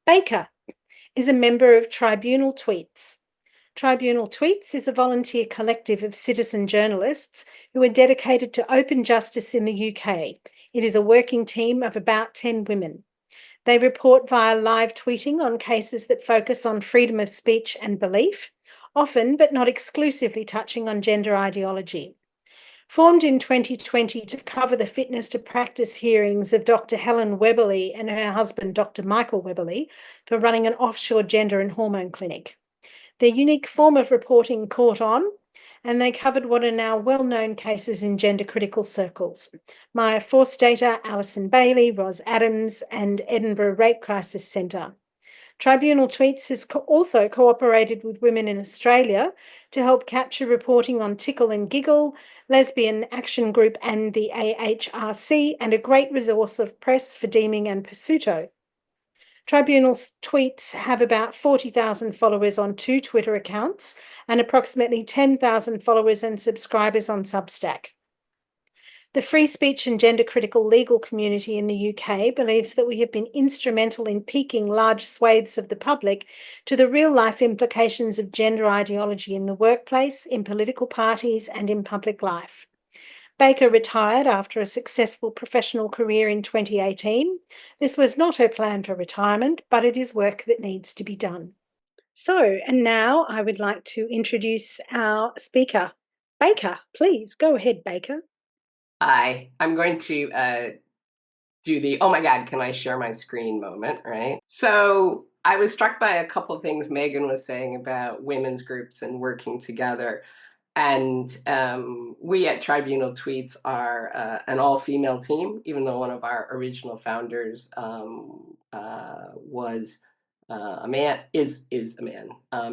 Baker is a member of Tribunal Tweets. Tribunal Tweets is a volunteer collective of citizen journalists who are dedicated to open justice in the UK. It is a working team of about 10 women. They report via live tweeting on cases that focus on freedom of speech and belief, often but not exclusively touching on gender ideology. Formed in 2020 to cover the fitness to practice hearings of Dr. Helen Webberley and her husband, Dr. Michael Webberley, for running an offshore gender and hormone clinic. Their unique form of reporting caught on, and they covered what are now well-known cases in gender-critical circles. Maya Forstater, Alison Bailey, Ros Adams, and Edinburgh Rape Crisis Centre. Tribunal Tweets has also cooperated with Women in Australia to help capture reporting on Tickle and Giggle, Lesbian Action Group and the AHRC, and a great resource of press for Deeming and Pursuto. Tribunal's tweets have about 40,000 followers on 2 Twitter accounts and approximately 10,000 followers and subscribers on Substack. The free speech and gender critical legal community in the UK believes that we have been instrumental in piquing large swathes of the public to the real life implications of gender ideology in the workplace, in political parties, and in public life. Baker retired after a successful professional career in 2018. This was not her plan for retirement, but it is work that needs to be done. So, and now I would like to introduce our speaker. Baker, please go ahead, Baker. Hi, I'm going to do the, oh my God, can I share my screen moment, right? So I was struck by a couple of things Megan was saying about women's groups and working together. And we at Tribunal Tweets are an all-female team, even though one of our original founders was a man, is a man.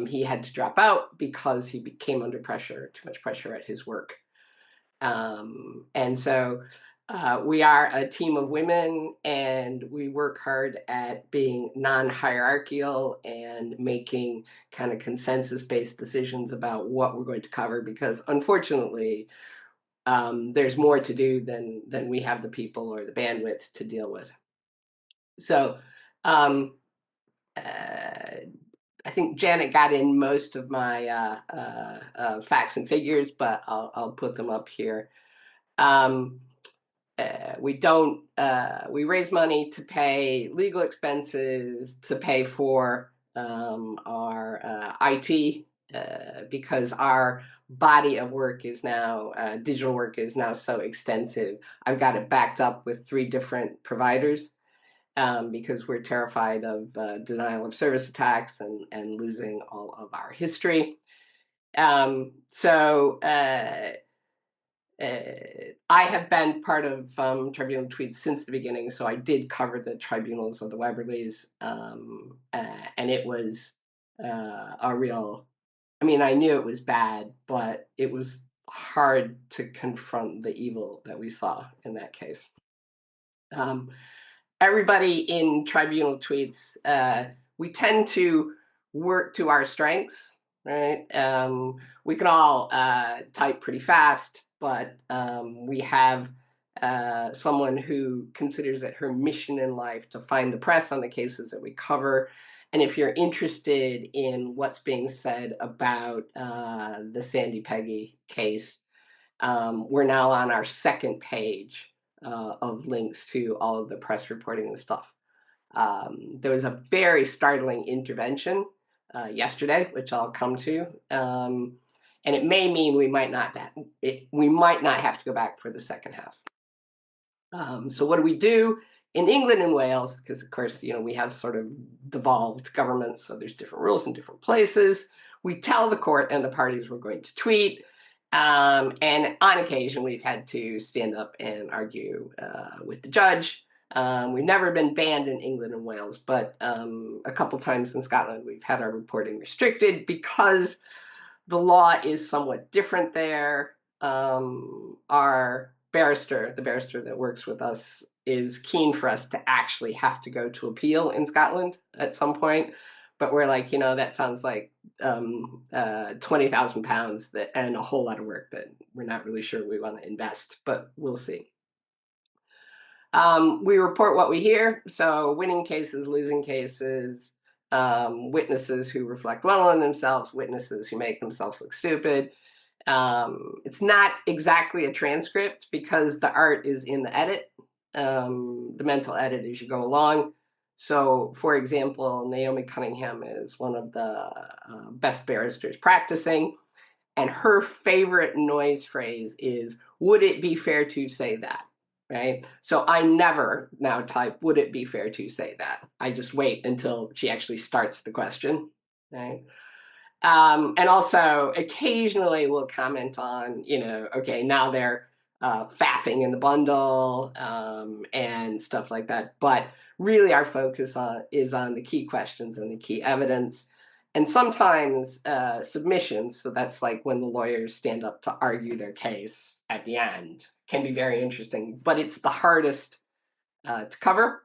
He had to drop out because he came under pressure, too much pressure at his work. And so we are a team of women, and we work hard at being non-hierarchical and making kind of consensus-based decisions about what we're going to cover, because unfortunately, there's more to do than we have the people or the bandwidth to deal with. So I think Janet got in most of my facts and figures, but I'll put them up here. We raise money to pay legal expenses, to pay for our IT, because our body of work is now, digital work is now so extensive. I've got it backed up with 3 different providers. Because we're terrified of denial of service attacks and losing all of our history. I have been part of Tribunal Tweets since the beginning, so I did cover the tribunals of the Webberleys, and it was a real, I mean, I knew it was bad, but it was hard to confront the evil that we saw in that case. Everybody in Tribunal Tweets, we tend to work to our strengths, right? We can all type pretty fast, but we have someone who considers it her mission in life to find the press on the cases that we cover. And if you're interested in what's being said about the Sandy Peggy case, we're now on our 2nd page of links to all of the press reporting and stuff. There was a very startling intervention yesterday, which I'll come to, and it may mean we might not have to go back for the second half. So what do we do in England and Wales? Because of course, you know, we have sort of devolved governments, so there's different rules in different places. We tell the court and the parties we're going to tweet. And on occasion, we've had to stand up and argue with the judge. We've never been banned in England and Wales, but a couple times in Scotland, we've had our reporting restricted because the law is somewhat different there. Our barrister, the barrister that works with us, is keen for us to actually have to go to appeal in Scotland at some point. But we're like, you know, that sounds like £20,000 and a whole lot of work that we're not really sure we want to invest, but we'll see. We report what we hear, so winning cases, losing cases, witnesses who reflect well on themselves, witnesses who make themselves look stupid. It's not exactly a transcript because the art is in the edit, the mental edit as you go along. So, for example, Naomi Cunningham is one of the best barristers practicing, and her favorite noise phrase is, "Would it be fair to say that?" Right? So I never now type, "Would it be fair to say that?" I just wait until she actually starts the question, right? And also occasionally we'll comment on, okay, now they're faffing in the bundle and stuff like that. But really our focus is on the key questions and the key evidence. And sometimes submissions, so that's like when the lawyers stand up to argue their case at the end, can be very interesting. But it's the hardest to cover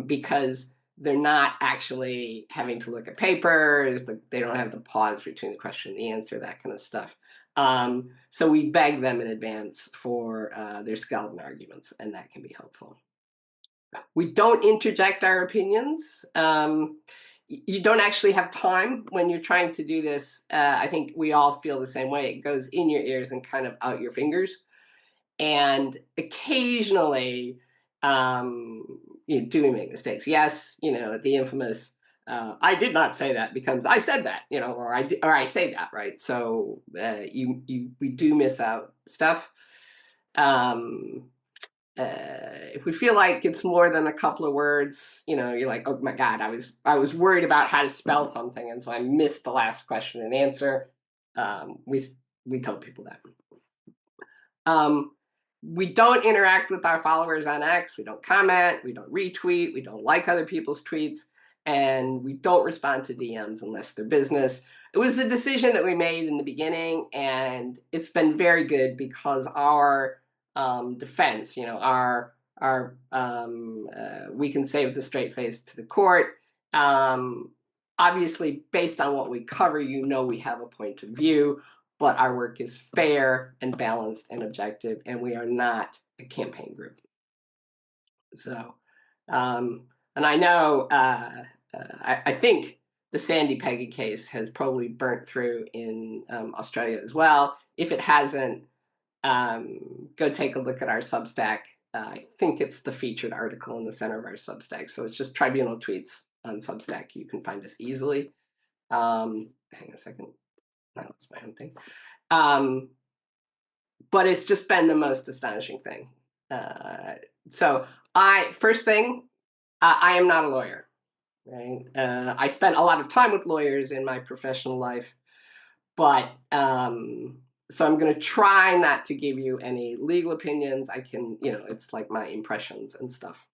because they're not actually having to look at papers. They don't have the pause between the question and the answer, that kind of stuff. So we beg them in advance for their skeleton arguments, and that can be helpful. We don't interject our opinions. You don't actually have time when you're trying to do this. I think we all feel the same way. It goes in your ears and kind of out your fingers. And occasionally, do we make mistakes? Yes, the infamous "I did not say that" becomes "I said that," or I say that, right? So we do miss out stuff. If we feel like it's more than a couple of words, you're like, "Oh my God, I was worried about how to spell something, and so I missed the last question and answer." We tell people that. We don't interact with our followers on X. We don't comment. We don't retweet. We don't like other people's tweets. And we don't respond to DMs unless they're business. It was a decision that we made in the beginning, and it's been very good because our defense, we can save the straight face to the court. Obviously, based on what we cover, we have a point of view, but our work is fair and balanced and objective, and we are not a campaign group. So, and I know, I think the Sandy Peggy case has probably burnt through in Australia as well. If it hasn't, go take a look at our Substack. I think it's the featured article in the center of our Substack. So it's just Tribunal Tweets on Substack. You can find us easily. Hang on a second. No, that's my own thing. But it's just been the most astonishing thing. So first thing, I am not a lawyer, right? I spent a lot of time with lawyers in my professional life, but so I'm going to try not to give you any legal opinions. I can, it's like my impressions and stuff.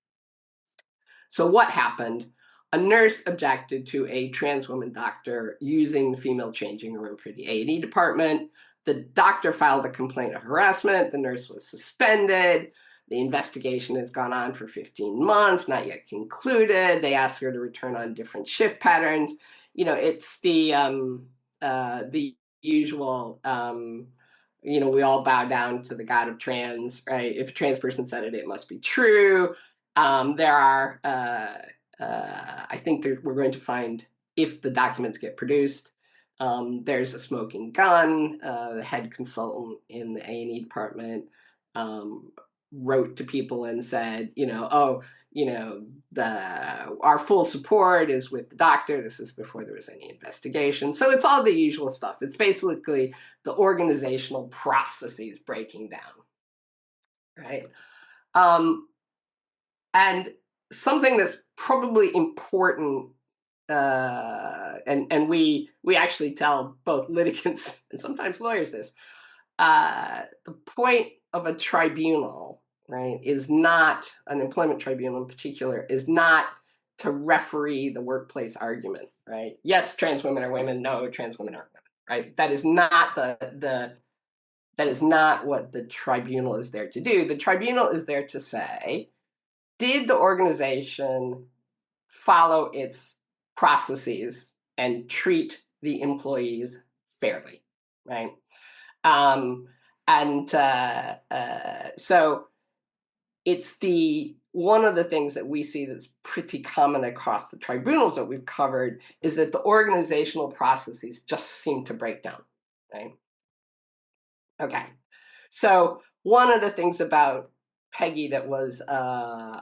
So what happened? A nurse objected to a trans woman doctor using the female changing room for the A&E department. The doctor filed a complaint of harassment. The nurse was suspended. The investigation has gone on for 15 months, not yet concluded. They asked her to return on different shift patterns. It's the usual, we all bow down to the god of trans, right? If a trans person said it, it must be true. There are, I think we're going to find, if the documents get produced, there's a smoking gun. The head consultant in the A&E department wrote to people and said, our full support is with the doctor. This is before there was any investigation. So it's all the usual stuff. It's basically the organizational processes breaking down, right? And something that's probably important, and we actually tell both litigants and sometimes lawyers this, the point of a tribunal, right, is not, an employment tribunal in particular, is not to referee the workplace argument, right? Yes, trans women are women. No, trans women aren't women, right? That is not that is not what the tribunal is there to do. The tribunal is there to say, did the organization follow its processes and treat the employees fairly, right? So it's one of the things that we see that's pretty common across the tribunals that we've covered is that the organizational processes just seem to break down, right? Okay. So one of the things about Peggy that was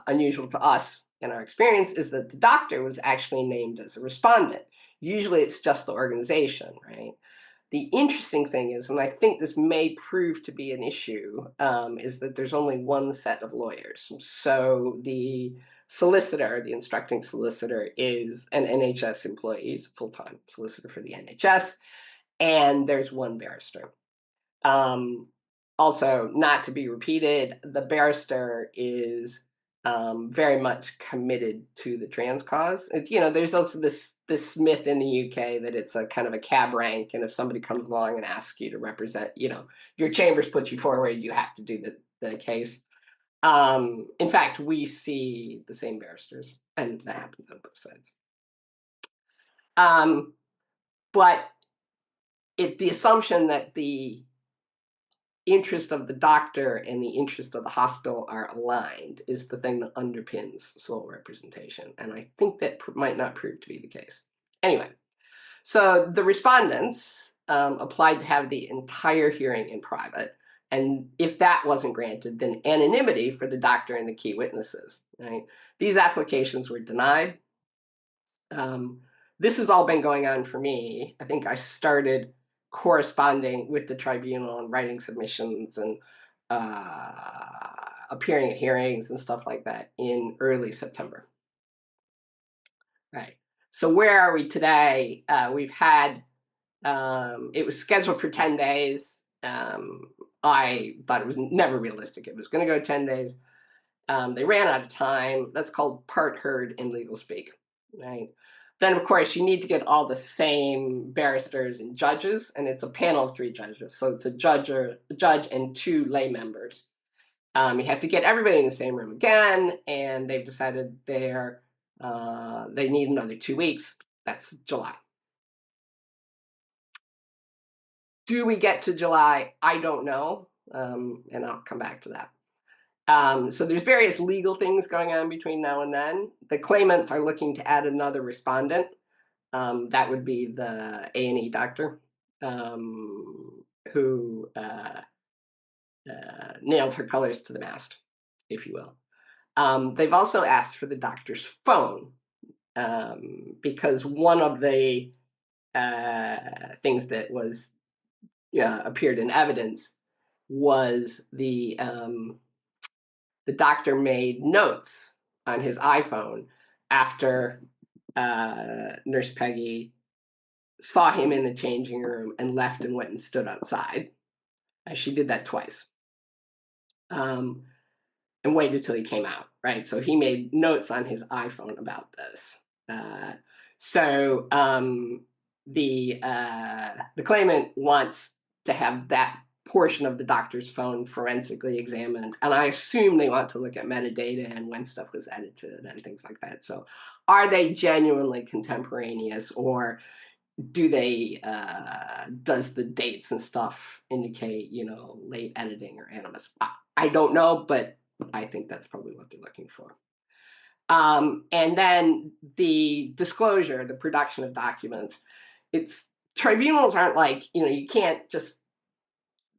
unusual to us in our experience is that the doctor was actually named as a respondent. Usually it's just the organization, right? The interesting thing is, and I think this may prove to be an issue, is that there's only one set of lawyers. So the solicitor, the instructing solicitor, is an NHS employee, he's a full-time solicitor for the NHS, and there's one barrister. Um, Also, not to be repeated, the barrister is very much committed to the trans cause. There's also this myth in the UK that it's a kind of a cab rank, and if somebody comes along and asks you to represent, your chambers put you forward, you have to do the case. In fact, we see the same barristers, and that happens on both sides. But the assumption that the interest of the doctor and the interest of the hospital are aligned is the thing that underpins sole representation. And I think that might not prove to be the case. Anyway, so the respondents applied to have the entire hearing in private. And if that wasn't granted, then anonymity for the doctor and the key witnesses. Right? These applications were denied. This has all been going on for me. I think I started corresponding with the tribunal and writing submissions and appearing at hearings and stuff like that in early September. Right. So where are we today? We've had, it was scheduled for 10 days. I thought it was never realistic. It was going to go 10 days. They ran out of time. That's called part heard in legal speak. Right. Then, of course, you need to get all the same barristers and judges, and it's a panel of 3 judges. So it's a judge and 2 lay members. You have to get everybody in the same room again, and they've decided they need another 2 weeks. That's July. Do we get to July? I don't know, and I'll come back to that. So there's various legal things going on between now and then. The claimants are looking to add another respondent. That would be the A&E doctor who nailed her colors to the mast, if you will. They've also asked for the doctor's phone because one of the things that was appeared in evidence was the doctor made notes on his iPhone after Nurse Peggy saw him in the changing room and left and went and stood outside. She did that twice. And waited till he came out, right? So he made notes on his iPhone about this. So the claimant wants to have that portion of the doctor's phone forensically examined, and I assume they want to look at metadata and when stuff was edited and things like that. So are they genuinely contemporaneous, or do they does the dates and stuff indicate late editing or animus? I don't know, but I think that's probably what they're looking for. And then the disclosure, the production of documents. Tribunals aren't like, you can't just,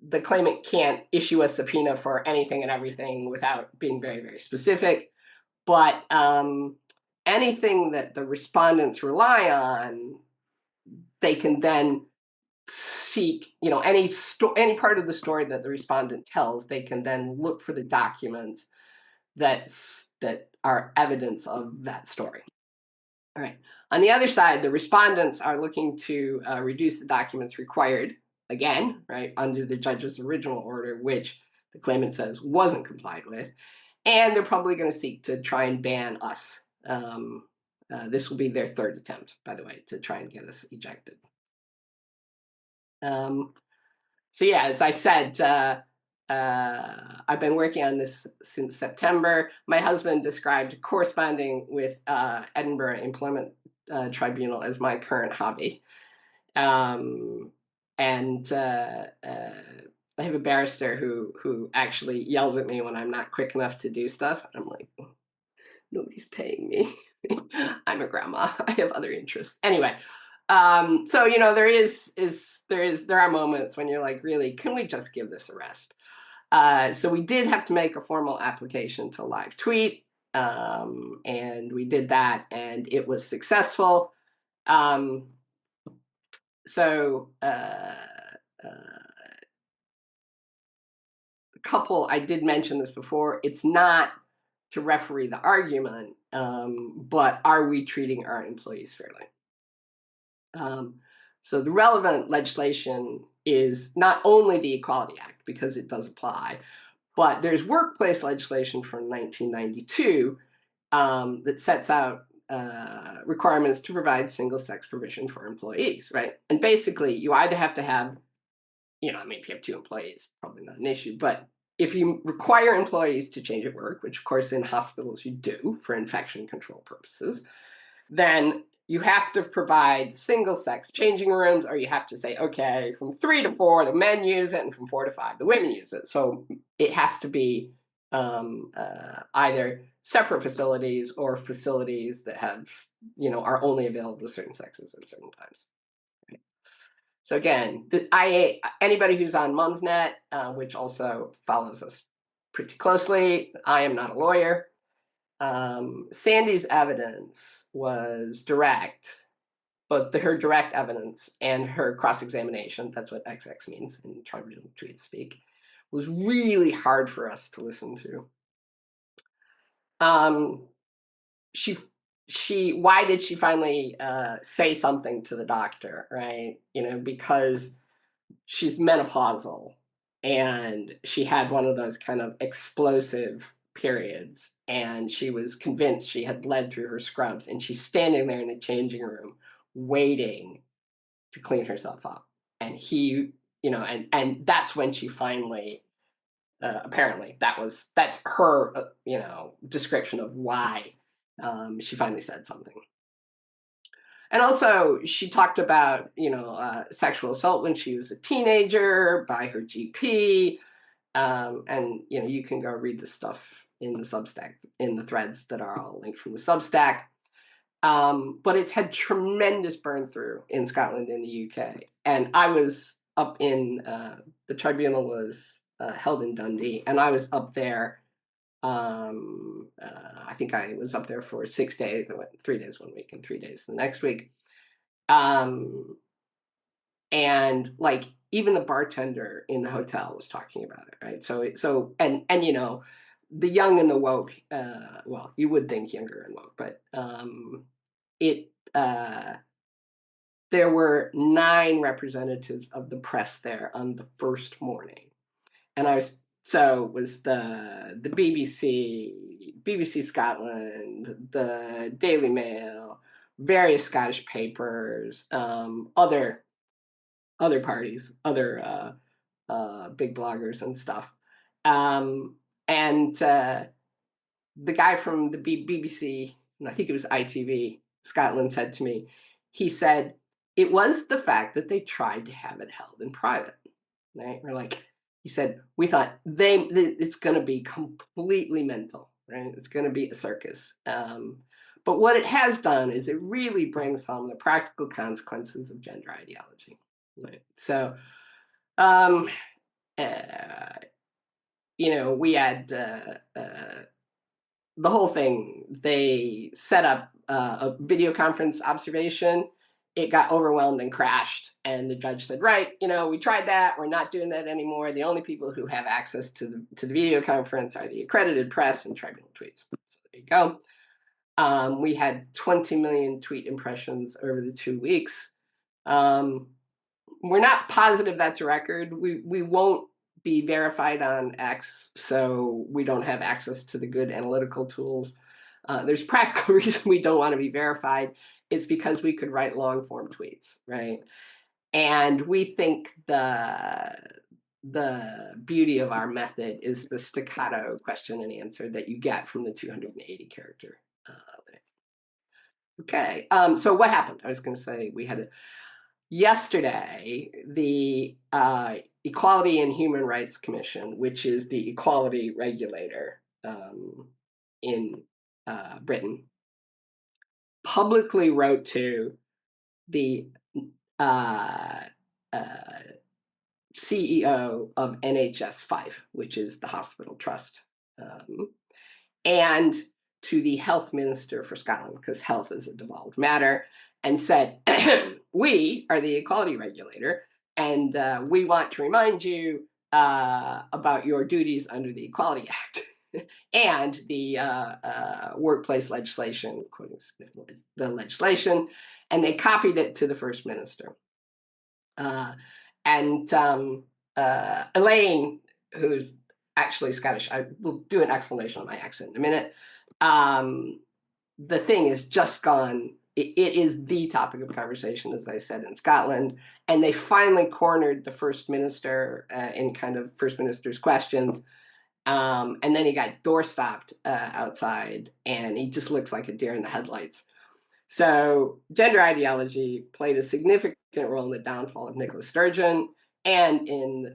the claimant can't issue a subpoena for anything and everything without being very, very specific. But anything that the respondents rely on, they can then seek, any part of the story that the respondent tells, they can then look for the documents that are evidence of that story. All right. On the other side, the respondents are looking to reduce the documents required, again, right, under the judge's original order, which the claimant says wasn't complied with. And they're probably going to seek to try and ban us. This will be their 3rd attempt, by the way, to try and get us ejected. So yeah, as I said, I've been working on this since September. My husband described corresponding with Edinburgh Employment Tribunal as my current hobby. And I have a barrister who actually yells at me when I'm not quick enough to do stuff. I'm like, nobody's paying me. I'm a grandma. I have other interests. Anyway, so there are moments when you're like, really, can we just give this a rest? So we did have to make a formal application to live tweet, and we did that, and it was successful. Um, so couple, I did mention this before, it's not to referee the argument, but are we treating our employees fairly? So the relevant legislation is not only the Equality Act, because it does apply, but there's workplace legislation from 1992 that sets out requirements to provide single-sex provision for employees, right? And basically, you either have to have, I mean, if you have 2 employees, probably not an issue, but if you require employees to change at work, which of course in hospitals you do for infection control purposes, then you have to provide single-sex changing rooms, or you have to say, okay, from 3 to 4, the men use it, and from 4 to 5, the women use it. So it has to be either separate facilities or facilities that have, are only available to certain sexes at certain times. So again, anybody who's on Mumsnet, which also follows us pretty closely, I am not a lawyer. Sandy's evidence was direct, but her direct evidence and her cross-examination, that's what XX means in tribunal tweet speak, was really hard for us to listen to. Why did she finally say something to the doctor, right? Because she's menopausal and she had one of those kind of explosive periods, and she was convinced she had bled through her scrubs, and she's standing there in the changing room waiting to clean herself up. And and that's when she finally apparently that's her description of why she finally said something. And also, she talked about, sexual assault when she was a teenager by her GP. And, you can go read the stuff in the Substack, in the threads that are all linked from the Substack. But it's had tremendous burn through in Scotland and the UK. And I was up in, the tribunal was held in Dundee, and I was up there. I think I was up there for 6 days. I went 3 days one week and 3 days the next week. And like even the bartender in the hotel was talking about it, right? And the young and the woke, well, you would think younger and woke, but there were 9 representatives of the press there on the first morning. And it was the BBC Scotland, the Daily Mail, various Scottish papers, other parties, other big bloggers and stuff. And the guy from the BBC, and I think it was ITV Scotland, said to me, he said, it was the fact that they tried to have it held in private, right? Or like, he said, we thought it's going to be completely mental, right? It's going to be a circus. But what it has done is it really brings home the practical consequences of gender ideology. Right? So, we had the whole thing. They set up a video conference observation. It got overwhelmed and crashed. And the judge said, right, we tried that. We're not doing that anymore. The only people who have access to the video conference are the accredited press and tribunal tweets. So there you go. We had 20 million tweet impressions over the 2 weeks. We're not positive that's a record. We won't be verified on X, so we don't have access to the good analytical tools. There's practical reason we don't want to be verified. It's because we could write long form tweets, right? And we think the beauty of our method is the staccato question and answer that you get from the 280 character limit. Okay, so what happened? I was going to say we had yesterday, the Equality and Human Rights Commission, which is the equality regulator in Britain, publicly wrote to the CEO of NHS 5, which is the hospital trust, and to the health minister for Scotland, because health is a devolved matter, and said, we are the equality regulator, and we want to remind you about your duties under the Equality Act and the workplace legislation, quoting the legislation, and they copied it to the First Minister. And Elaine, who's actually Scottish, I will do an explanation on my accent in a minute. The thing is just gone. It is the topic of conversation, as I said, in Scotland. And they finally cornered the First Minister in kind of First Minister's questions. And then he got door stopped outside, and he just looks like a deer in the headlights. So gender ideology played a significant role in the downfall of Nicola Sturgeon and in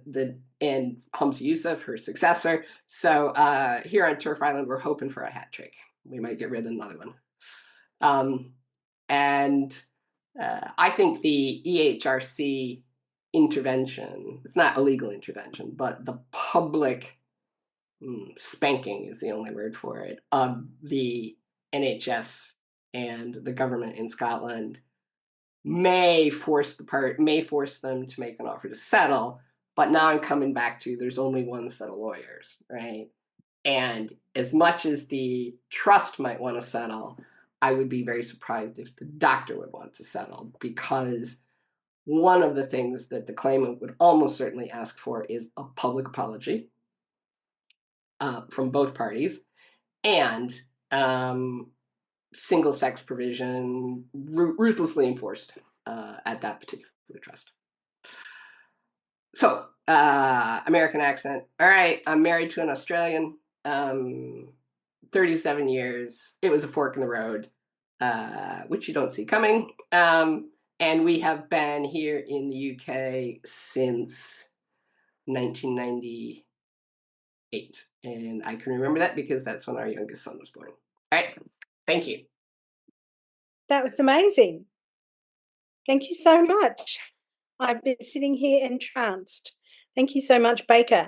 Humza Yousaf, her successor. So here on Turf Island, we're hoping for a hat trick. We might get rid of another one. And I think the EHRC intervention, it's not a legal intervention, but the public spanking is the only word for it, of the NHS and the government in Scotland may force them to make an offer to settle. But now I'm coming back to there's only one set of lawyers, right? And as much as the trust might want to settle, I would be very surprised if the doctor would want to settle, because one of the things that the claimant would almost certainly ask for is a public apology from both parties, and single-sex provision ruthlessly enforced at that particular trust. So, American accent. All right, I'm married to an Australian, 37 years. It was a fork in the road, which you don't see coming. And we have been here in the UK since 1998. And I can remember that because that's when our youngest son was born. All right, thank you. That was amazing. Thank you so much. I've been sitting here entranced. Thank you so much, Baker.